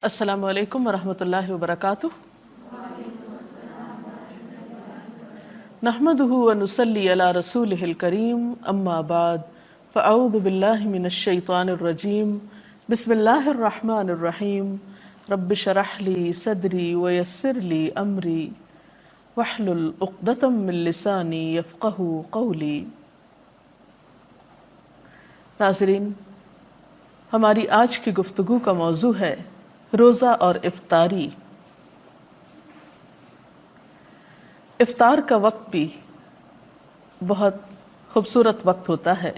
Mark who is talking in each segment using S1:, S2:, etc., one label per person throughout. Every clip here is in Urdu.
S1: السلام علیکم ورحمۃ اللہ وبرکاتہ۔ نحمده ونصلی علی رسولہ الکریم، اما بعد فاعوذ باللہ من الشیطان الرجیم، بسم اللہ الرحمن الرحیم۔ رب اشرح لی صدری ویسر لی امری واحلل عقدۃ من لسانی یفقہوا قولی۔ ناظرین، ہماری آج کی گفتگو کا موضوع ہے روزہ اور افطاری۔ افطار کا وقت بھی بہت خوبصورت وقت ہوتا ہے،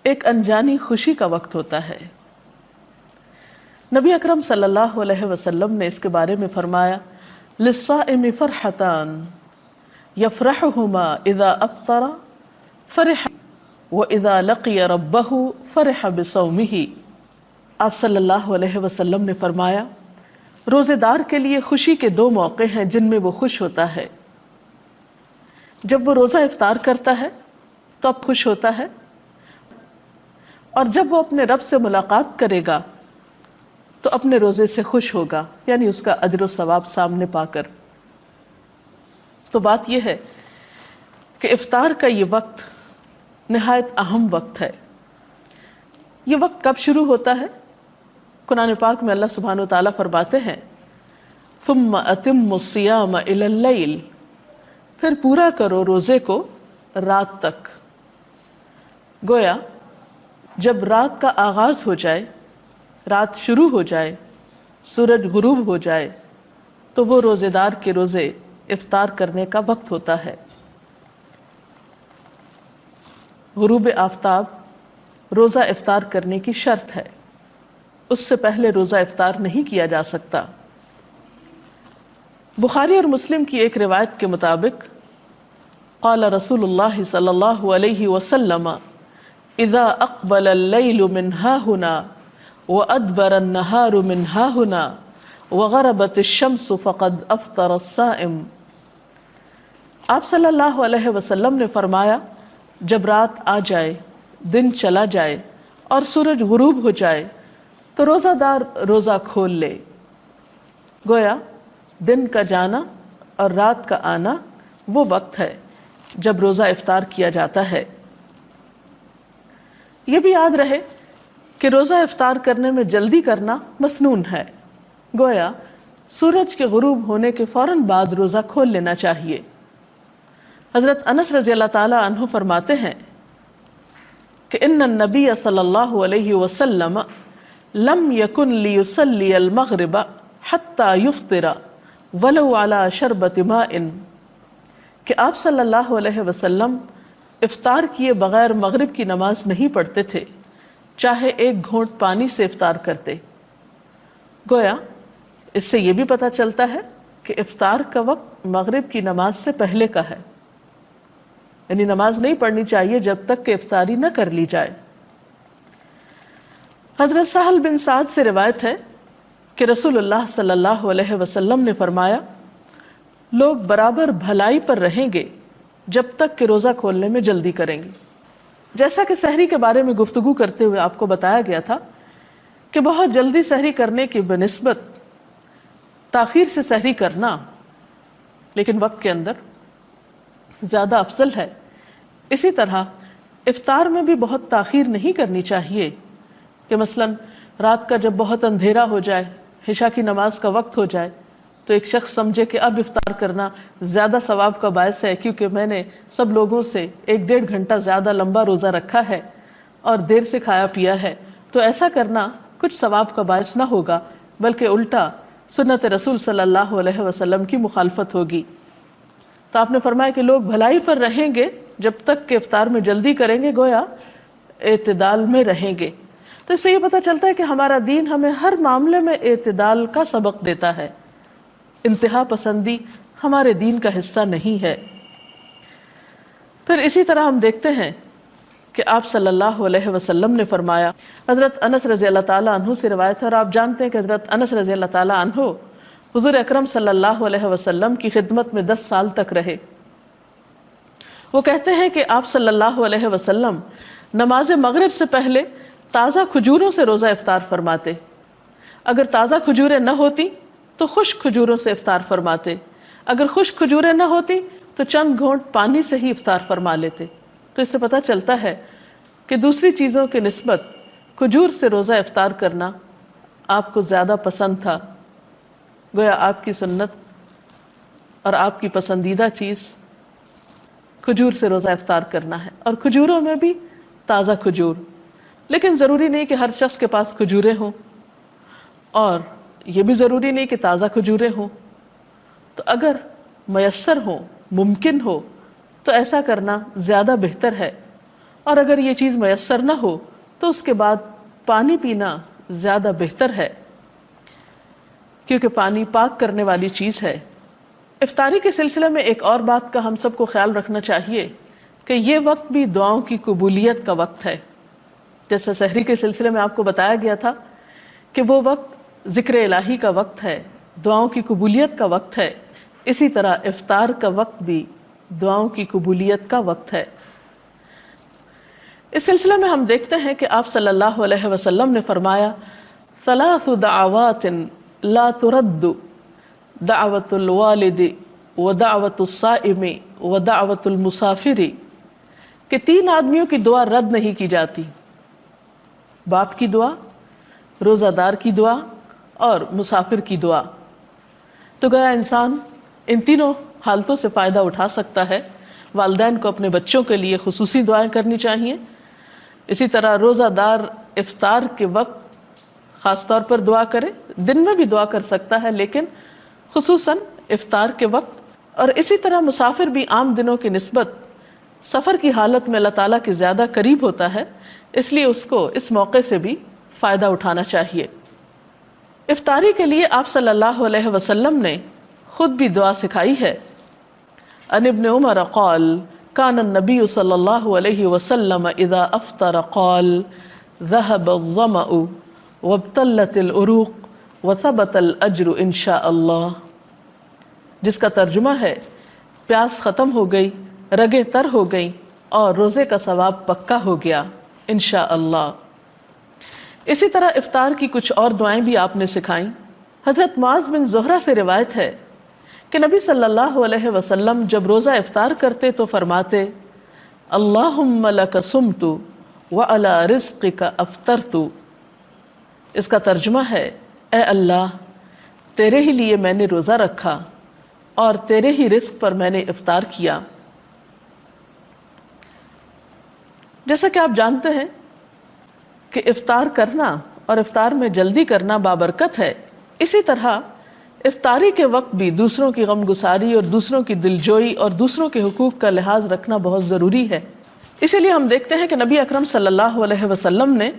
S1: ایک انجانی خوشی کا وقت ہوتا ہے۔ نبی اکرم صلی اللہ علیہ وسلم نے اس کے بارے میں فرمایا، للصائم فرحتان یفرحہما اذا افطر فرح واذا لقی ربہ فرح بصومہ۔ آپ صلی اللہ علیہ وسلم نے فرمایا، روزے دار کے لیے خوشی کے دو موقع ہیں جن میں وہ خوش ہوتا ہے۔ جب وہ روزہ افطار کرتا ہے تو اب خوش ہوتا ہے، اور جب وہ اپنے رب سے ملاقات کرے گا تو اپنے روزے سے خوش ہوگا، یعنی اس کا اجر و ثواب سامنے پا کر۔ تو بات یہ ہے کہ افطار کا یہ وقت نہایت اہم وقت ہے۔ یہ وقت کب شروع ہوتا ہے؟ قرآن پاک میں اللہ سبحانہ وتعالیٰ فرماتے ہیں، ثم اتموا الصیام الی اللیل، پھر پورا کرو روزے کو رات تک۔ گویا جب رات کا آغاز ہو جائے، رات شروع ہو جائے، سورج غروب ہو جائے تو وہ روزے دار کے روزے افطار کرنے کا وقت ہوتا ہے۔ غروب آفتاب روزہ افطار کرنے کی شرط ہے، اس سے پہلے روزہ افطار نہیں کیا جا سکتا۔ بخاری اور مسلم کی ایک روایت کے مطابق قال رسول اللہ صلی اللہ علیہ وسلم، اذا اقبل اللیل من ہاہنا وادبر النہار من ہاہنا وغربت الشمس فقد افطر الصائم۔ آپ صلی اللہ علیہ وسلم نے فرمایا، جب رات آ جائے، دن چلا جائے اور سورج غروب ہو جائے تو روزہ دار روزہ کھول لے۔ گویا دن کا جانا اور رات کا آنا وہ وقت ہے جب روزہ افطار کیا جاتا ہے۔ یہ بھی یاد رہے کہ روزہ افطار کرنے میں جلدی کرنا مسنون ہے۔ گویا سورج کے غروب ہونے کے فوراً بعد روزہ کھول لینا چاہیے۔ حضرت انس رضی اللہ تعالی عنہ فرماتے ہیں کہ ان النبی صلی اللہ علیہ وسلم لم یکن لیصلی المغرب حتی یفطر ولو علی شربۃ ماء، کہ آپ صلی اللہ علیہ وسلم افطار کیے بغیر مغرب کی نماز نہیں پڑھتے تھے، چاہے ایک گھونٹ پانی سے افطار کرتے۔ گویا اس سے یہ بھی پتہ چلتا ہے کہ افطار کا وقت مغرب کی نماز سے پہلے کا ہے، یعنی نماز نہیں پڑھنی چاہیے جب تک کہ افطاری نہ کر لی جائے۔ حضرت سہل بن سعد سے روایت ہے کہ رسول اللہ صلی اللہ علیہ وسلم نے فرمایا، لوگ برابر بھلائی پر رہیں گے جب تک کہ روزہ کھولنے میں جلدی کریں گے۔ جیسا کہ سحری کے بارے میں گفتگو کرتے ہوئے آپ کو بتایا گیا تھا کہ بہت جلدی سحری کرنے کی بنسبت تاخیر سے سحری کرنا لیکن وقت کے اندر زیادہ افضل ہے۔ اسی طرح افطار میں بھی بہت تاخیر نہیں کرنی چاہیے کہ مثلاً رات کا جب بہت اندھیرا ہو جائے، عشاء کی نماز کا وقت ہو جائے تو ایک شخص سمجھے کہ اب افطار کرنا زیادہ ثواب کا باعث ہے کیونکہ میں نے سب لوگوں سے 1-1.5 گھنٹہ زیادہ لمبا روزہ رکھا ہے اور دیر سے کھایا پیا ہے، تو ایسا کرنا کچھ ثواب کا باعث نہ ہوگا بلکہ الٹا سنت رسول صلی اللہ علیہ وسلم کی مخالفت ہوگی۔ تو آپ نے فرمایا کہ لوگ بھلائی پر رہیں گے جب تک کہ افطار میں جلدی کریں گے، گویا اعتدال میں رہیں گے۔ تو اس سے یہ پتہ چلتا ہے کہ ہمارا دین ہمیں ہر معاملے میں اعتدال کا سبق دیتا ہے، انتہا پسندی ہمارے دین کا حصہ نہیں ہے۔ پھر اسی طرح ہم دیکھتے ہیں کہ آپ صلی اللہ علیہ وسلم نے فرمایا، حضرت انس رضی اللہ تعالیٰ عنہ سے روایت ہے، اور آپ جانتے ہیں کہ حضرت انس رضی اللہ تعالیٰ عنہ حضور اکرم صلی اللہ علیہ وسلم کی خدمت میں 10 سال تک رہے۔ وہ کہتے ہیں کہ آپ صلی اللہ علیہ وسلم نماز مغرب سے پہلے تازہ کھجوروں سے روزہ افطار فرماتے، اگر تازہ کھجوریں نہ ہوتی تو خشک کھجوروں سے افطار فرماتے، اگر خشک کھجوریں نہ ہوتی تو چند گھونٹ پانی سے ہی افطار فرما لیتے۔ تو اس سے پتہ چلتا ہے کہ دوسری چیزوں کے نسبت کھجور سے روزہ افطار کرنا آپ کو زیادہ پسند تھا، گویا آپ کی سنت اور آپ کی پسندیدہ چیز کھجور سے روزہ افطار کرنا ہے، اور کھجوروں میں بھی تازہ کھجور۔ لیکن ضروری نہیں کہ ہر شخص کے پاس کھجوریں ہوں، اور یہ بھی ضروری نہیں کہ تازہ کھجوریں ہوں۔ تو اگر میسر ہو، ممکن ہو، تو ایسا کرنا زیادہ بہتر ہے، اور اگر یہ چیز میسر نہ ہو تو اس کے بعد پانی پینا زیادہ بہتر ہے، کیونکہ پانی پاک کرنے والی چیز ہے۔ افطاری کے سلسلے میں ایک اور بات کا ہم سب کو خیال رکھنا چاہیے کہ یہ وقت بھی دعاؤں کی قبولیت کا وقت ہے۔ جیسے سحری کے سلسلے میں آپ کو بتایا گیا تھا کہ وہ وقت ذکر الہی کا وقت ہے، دعاؤں کی قبولیت کا وقت ہے، اسی طرح افطار کا وقت بھی دعاؤں کی قبولیت کا وقت ہے۔ اس سلسلے میں ہم دیکھتے ہیں کہ آپ صلی اللہ علیہ وسلم نے فرمایا، ثلاث دعوات لا ترد، دعوت الوالد ودعوت الصائم ودعوت المسافر، کہ 3 آدمیوں کی دعا رد نہیں کی جاتی، باپ کی دعا، روزہ دار کی دعا اور مسافر کی دعا۔ تو گیا انسان ان تینوں حالتوں سے فائدہ اٹھا سکتا ہے۔ والدین کو اپنے بچوں کے لیے خصوصی دعائیں کرنی چاہیے، اسی طرح روزہ دار افطار کے وقت خاص طور پر دعا کرے، دن میں بھی دعا کر سکتا ہے لیکن خصوصاً افطار کے وقت، اور اسی طرح مسافر بھی عام دنوں کی نسبت سفر کی حالت میں اللہ تعالیٰ کے زیادہ قریب ہوتا ہے، اس لیے اس کو اس موقع سے بھی فائدہ اٹھانا چاہیے۔ افطاری کے لیے آپ صلی اللہ علیہ وسلم نے خود بھی دعا سکھائی ہے۔ عن ابن عمر قال كان النبي صلی اللہ علیہ وسلم اذا افطر قال ذهب الظمأ وابتلت العروق وثبت الاجر ان شاء اللہ، جس کا ترجمہ ہے پیاس ختم ہو گئی، رگیں تر ہو گئیں اور روزے کا ثواب پکا ہو گیا انشاءاللہ۔ اسی طرح افطار کی کچھ اور دعائیں بھی آپ نے سکھائیں۔ حضرت معاذ بن زہرہ سے روایت ہے کہ نبی صلی اللہ علیہ وسلم جب روزہ افطار کرتے تو فرماتے، اللہم لک صمت وعلی رزقک افطرت۔ اس کا ترجمہ ہے، اے اللہ تیرے ہی لیے میں نے روزہ رکھا اور تیرے ہی رزق پر میں نے افطار کیا۔ جیسا کہ آپ جانتے ہیں کہ افطار کرنا اور افطار میں جلدی کرنا بابرکت ہے، اسی طرح افطاری کے وقت بھی دوسروں کی غم گساری اور دوسروں کی دلجوئی اور دوسروں کے حقوق کا لحاظ رکھنا بہت ضروری ہے۔ اسی لیے ہم دیکھتے ہیں کہ نبی اکرم صلی اللہ علیہ وسلم نے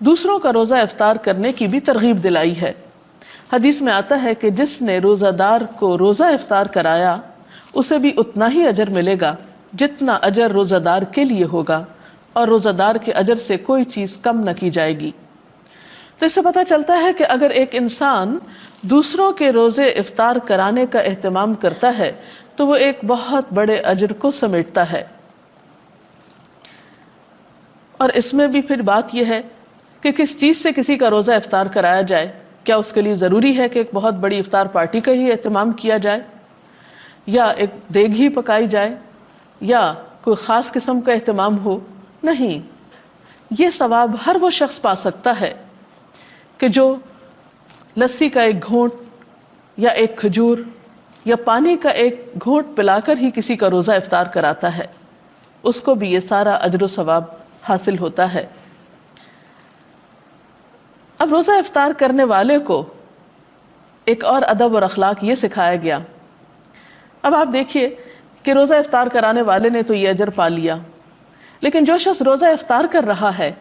S1: دوسروں کا روزہ افطار کرنے کی بھی ترغیب دلائی ہے۔ حدیث میں آتا ہے کہ جس نے روزہ دار کو روزہ افطار کرایا اسے بھی اتنا ہی اجر ملے گا جتنا اجر روزہ دار کے لیے ہوگا، اور روزہ دار کے اجر سے کوئی چیز کم نہ کی جائے گی۔ تو اس سے پتہ چلتا ہے کہ اگر ایک انسان دوسروں کے روزے افطار کرانے کا اہتمام کرتا ہے تو وہ ایک بہت بڑے اجر کو سمیٹتا ہے۔ اور اس میں بھی پھر بات یہ ہے کہ کس چیز سے کسی کا روزہ افطار کرایا جائے۔ کیا اس کے لیے ضروری ہے کہ ایک بہت بڑی افطار پارٹی کا ہی اہتمام کیا جائے، یا ایک دیگ ہی پکائی جائے، یا کوئی خاص قسم کا اہتمام ہو؟ نہیں، یہ ثواب ہر وہ شخص پا سکتا ہے کہ جو لسی کا ایک گھونٹ یا ایک کھجور یا پانی کا ایک گھونٹ پلا کر ہی کسی کا روزہ افطار کراتا ہے، اس کو بھی یہ سارا اجر و ثواب حاصل ہوتا ہے۔ اب روزہ افطار کرنے والے کو ایک اور ادب اور اخلاق یہ سکھایا گیا۔ اب آپ دیکھیے کہ روزہ افطار کرانے والے نے تو یہ اجر پا لیا، لیکن جو شخص روزہ افطار کر رہا ہے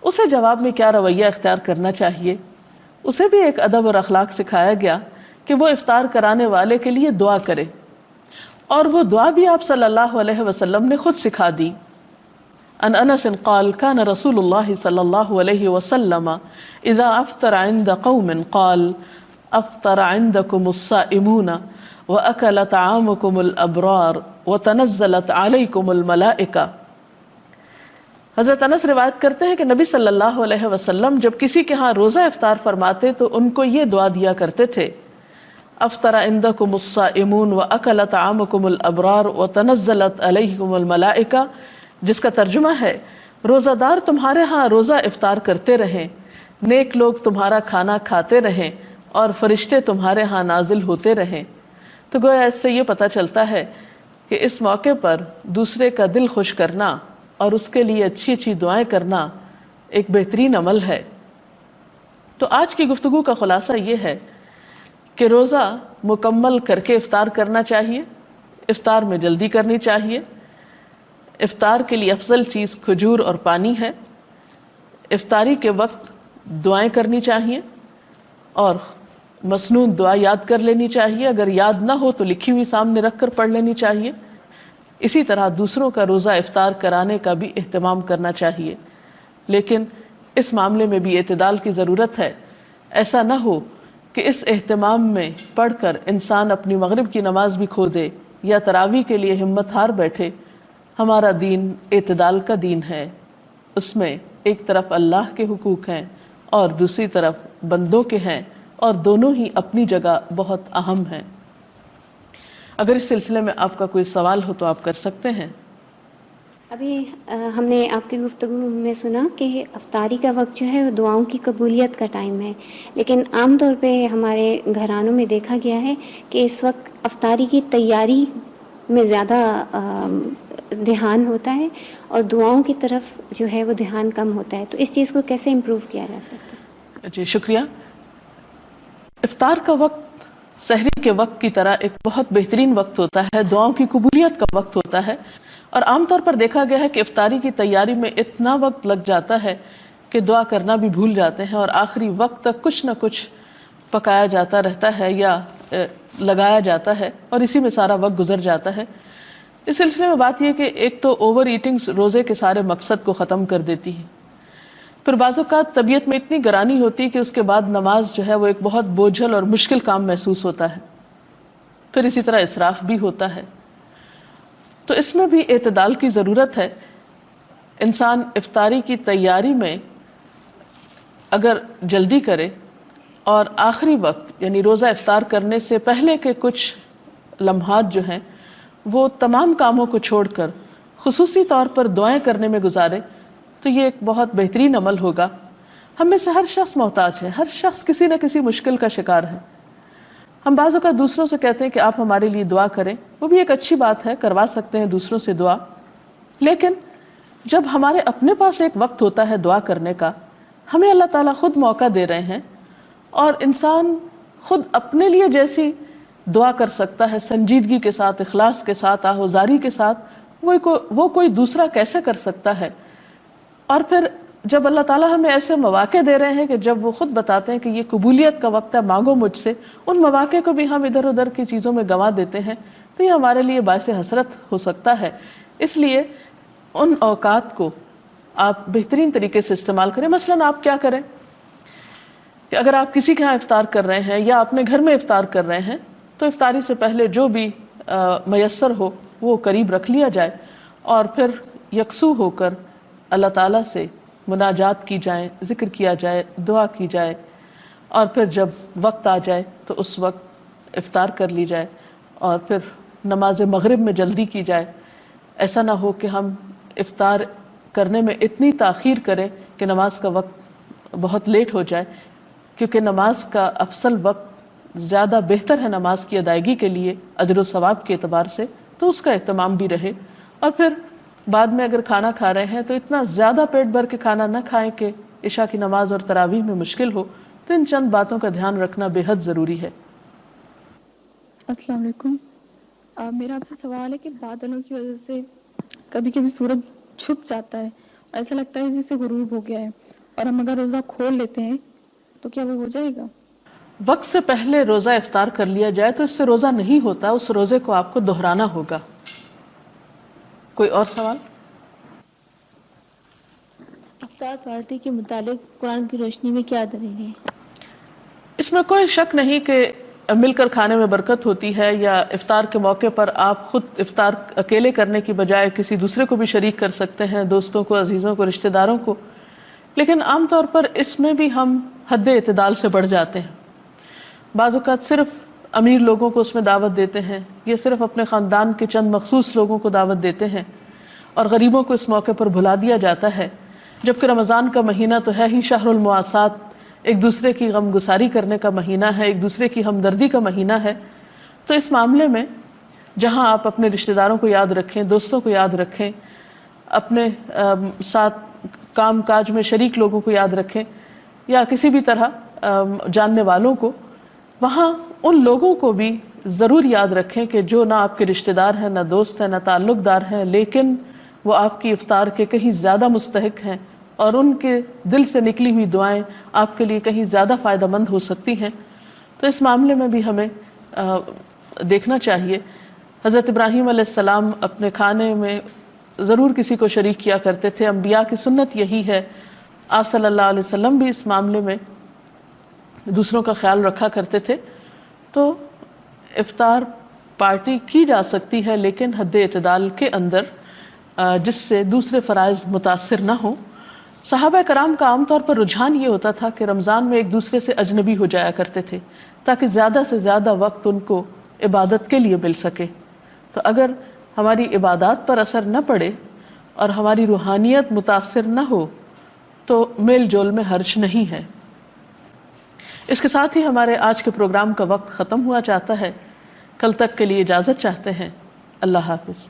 S1: اسے جواب میں کیا رویہ اختیار کرنا چاہیے؟ اسے بھی ایک ادب اور اخلاق سکھایا گیا کہ وہ افطار کرانے والے کے لیے دعا کرے، اور وہ دعا بھی آپ صلی اللہ علیہ وسلم نے خود سکھا دی۔ عن انس قال كان رسول الله صلی اللہ علیہ وسلم اذا افطر عند قوم قال افطر عندكم الصائمون واكل طعامكم الابرار وتنزلت عليكم الملائکہ۔ حضرت انس روایت کرتے ہیں کہ نبی صلی اللہ علیہ وسلم جب کسی کے ہاں روزہ افطار فرماتے تو ان کو یہ دعا دیا کرتے تھے: افطر عندکم الصائمون واکل طعامکم الابرار وتنزلت علیکم الملائکہ، جس کا ترجمہ ہے روزہ دار تمہارے ہاں روزہ افطار کرتے رہیں، نیک لوگ تمہارا کھانا کھاتے رہیں اور فرشتے تمہارے ہاں نازل ہوتے رہیں۔ تو گویا اس سے یہ پتہ چلتا ہے کہ اس موقع پر دوسرے کا دل خوش کرنا اور اس کے لیے اچھی اچھی دعائیں کرنا ایک بہترین عمل ہے۔ تو آج کی گفتگو کا خلاصہ یہ ہے کہ روزہ مکمل کر کے افطار کرنا چاہیے، افطار میں جلدی کرنی چاہیے، افطار کے لیے افضل چیز کھجور اور پانی ہے، افطاری کے وقت دعائیں کرنی چاہیے اور مسنون دعا یاد کر لینی چاہیے، اگر یاد نہ ہو تو لکھی ہوئی سامنے رکھ کر پڑھ لینی چاہیے۔ اسی طرح دوسروں کا روزہ افطار کرانے کا بھی اہتمام کرنا چاہیے، لیکن اس معاملے میں بھی اعتدال کی ضرورت ہے۔ ایسا نہ ہو کہ اس اہتمام میں پڑھ کر انسان اپنی مغرب کی نماز بھی کھو دے یا تراویح کے لیے ہمت ہار بیٹھے۔ ہمارا دین اعتدال کا دین ہے، اس میں ایک طرف اللہ کے حقوق ہیں اور دوسری طرف بندوں کے ہیں، اور دونوں ہی اپنی جگہ بہت اہم ہیں۔ اگر اس سلسلے میں آپ کا کوئی سوال ہو تو آپ کر سکتے ہیں۔
S2: ابھی ہم نے آپ کی گفتگو میں سنا کہ افطاری کا وقت جو ہے وہ دعاؤں کی قبولیت کا ٹائم ہے، لیکن عام طور پہ ہمارے گھرانوں میں دیکھا گیا ہے کہ اس وقت افطاری کی تیاری میں زیادہ دھیان ہوتا ہے اور دعاؤں کی طرف جو ہے وہ دھیان کم ہوتا ہے۔ تو اس چیز کو کیسے امپروو کیا جا سکتا ہے؟
S1: جی شکریہ۔ افطار کا وقت سحری کے وقت کی طرح ایک بہت بہترین وقت ہوتا ہے، دعاؤں کی قبولیت کا وقت ہوتا ہے، اور عام طور پر دیکھا گیا ہے کہ افطاری کی تیاری میں اتنا وقت لگ جاتا ہے کہ دعا کرنا بھی بھول جاتے ہیں، اور آخری وقت تک کچھ نہ کچھ پکایا جاتا رہتا ہے یا لگایا جاتا ہے، اور اسی میں سارا وقت گزر جاتا ہے۔ اس سلسلے میں بات یہ کہ ایک تو اوور ایٹنگ روزے کے سارے مقصد کو ختم کر دیتی ہے، پھر بعض اوقات طبیعت میں اتنی گرانی ہوتی ہے کہ اس کے بعد نماز جو ہے وہ ایک بہت بوجھل اور مشکل کام محسوس ہوتا ہے، پھر اسی طرح اسراف بھی ہوتا ہے۔ تو اس میں بھی اعتدال کی ضرورت ہے۔ انسان افطاری کی تیاری میں اگر جلدی کرے اور آخری وقت یعنی روزہ افطار کرنے سے پہلے کے کچھ لمحات جو ہیں وہ تمام کاموں کو چھوڑ کر خصوصی طور پر دعائیں کرنے میں گزارے تو یہ ایک بہت بہترین عمل ہوگا۔ ہم میں سے ہر شخص محتاج ہے، ہر شخص کسی نہ کسی مشکل کا شکار ہے۔ ہم بعض اوقات دوسروں سے کہتے ہیں کہ آپ ہمارے لیے دعا کریں، وہ بھی ایک اچھی بات ہے، کروا سکتے ہیں دوسروں سے دعا، لیکن جب ہمارے اپنے پاس ایک وقت ہوتا ہے دعا کرنے کا، ہمیں اللہ تعالیٰ خود موقع دے رہے ہیں، اور انسان خود اپنے لیے جیسی دعا کر سکتا ہے سنجیدگی کے ساتھ، اخلاص کے ساتھ، آہوزاری کے ساتھ، وہ کوئی دوسرا کیسے کر سکتا ہے؟ اور پھر جب اللہ تعالیٰ ہمیں ایسے مواقع دے رہے ہیں کہ جب وہ خود بتاتے ہیں کہ یہ قبولیت کا وقت ہے، مانگو مجھ سے، ان مواقع کو بھی ہم ادھر ادھر کی چیزوں میں گنوا دیتے ہیں، تو یہ ہمارے لیے باعث حسرت ہو سکتا ہے۔ اس لیے ان اوقات کو آپ بہترین طریقے سے استعمال کریں۔ مثلاً آپ کیا کریں کہ اگر آپ کسی کے ہاں افطار کر رہے ہیں یا اپنے گھر میں افطار کر رہے ہیں تو افطاری سے پہلے جو بھی میسر ہو وہ قریب رکھ لیا جائے، اور پھر یکسو ہو کر اللہ تعالیٰ سے مناجات کی جائیں، ذکر کیا جائے، دعا کی جائے، اور پھر جب وقت آ جائے تو اس وقت افطار کر لی جائے، اور پھر نماز مغرب میں جلدی کی جائے۔ ایسا نہ ہو کہ ہم افطار کرنے میں اتنی تاخیر کریں کہ نماز کا وقت بہت لیٹ ہو جائے، کیونکہ نماز کا افضل وقت زیادہ بہتر ہے نماز کی ادائیگی کے لیے اجر و ثواب کے اعتبار سے، تو اس کا اہتمام بھی رہے۔ اور پھر بعد میں اگر کھانا کھا رہے ہیں تو اتنا زیادہ پیٹ بھر کے کھانا نہ کھائیں کہ عشاء کی نماز اور تراویح میں مشکل ہو۔ تو ان چند باتوں کا دھیان رکھنا بے حد ضروری ہے۔
S3: السلام علیکم۔ میرا آپ سے سوال ہے کہ بادلوں کی وجہ سے کبھی کبھی سورج چھپ جاتا ہے، ایسا لگتا ہے جیسے غروب ہو گیا ہے، اور ہم اگر روزہ کھول لیتے ہیں تو کیا وہ ہو جائے گا؟
S1: وقت سے پہلے روزہ افطار کر لیا جائے تو اس سے روزہ نہیں ہوتا، اس روزے کو آپ کو دہرانا ہوگا۔ کوئی اور سوال؟
S4: افطار پارٹی کے متعلق قرآن کی روشنی میں کیا دلیل ہے؟
S1: اس میں کوئی شک نہیں کہ مل کر کھانے میں برکت ہوتی ہے، یا افطار کے موقع پر آپ خود افطار اکیلے کرنے کی بجائے کسی دوسرے کو بھی شریک کر سکتے ہیں، دوستوں کو، عزیزوں کو، رشتہ داروں کو، لیکن عام طور پر اس میں بھی ہم حد اعتدال سے بڑھ جاتے ہیں۔ بعض اوقات صرف امیر لوگوں کو اس میں دعوت دیتے ہیں، یا صرف اپنے خاندان کے چند مخصوص لوگوں کو دعوت دیتے ہیں، اور غریبوں کو اس موقع پر بھلا دیا جاتا ہے، جبکہ رمضان کا مہینہ تو ہے ہی شہر المواسات، ایک دوسرے کی غم گساری کرنے کا مہینہ ہے، ایک دوسرے کی ہمدردی کا مہینہ ہے۔ تو اس معاملے میں جہاں آپ اپنے رشتہ داروں کو یاد رکھیں، دوستوں کو یاد رکھیں، اپنے ساتھ کام کاج میں شریک لوگوں کو یاد رکھیں، یا کسی بھی طرح جاننے والوں کو، وہاں ان لوگوں کو بھی ضرور یاد رکھیں کہ جو نہ آپ کے رشتہ دار ہیں، نہ دوست ہیں، نہ تعلق دار ہیں، لیکن وہ آپ کی افطار کے کہیں زیادہ مستحق ہیں، اور ان کے دل سے نکلی ہوئی دعائیں آپ کے لیے کہیں زیادہ فائدہ مند ہو سکتی ہیں۔ تو اس معاملے میں بھی ہمیں دیکھنا چاہیے۔ حضرت ابراہیم علیہ السلام اپنے کھانے میں ضرور کسی کو شریک کیا کرتے تھے، انبیاء کی سنت یہی ہے۔ آپ صلی اللہ علیہ وسلم بھی اس معاملے میں دوسروں کا خیال رکھا کرتے تھے۔ تو افطار پارٹی کی جا سکتی ہے، لیکن حد اعتدال کے اندر، جس سے دوسرے فرائض متاثر نہ ہوں۔ صحابہ کرام کا عام طور پر رجحان یہ ہوتا تھا کہ رمضان میں ایک دوسرے سے اجنبی ہو جایا کرتے تھے، تاکہ زیادہ سے زیادہ وقت ان کو عبادت کے لیے مل سکے۔ تو اگر ہماری عبادات پر اثر نہ پڑے اور ہماری روحانیت متاثر نہ ہو تو میل جول میں حرج نہیں ہے۔ اس کے ساتھ ہی ہمارے آج کے پروگرام کا وقت ختم ہوا چاہتا ہے۔ کل تک کے لیے اجازت چاہتے ہیں۔ اللہ حافظ۔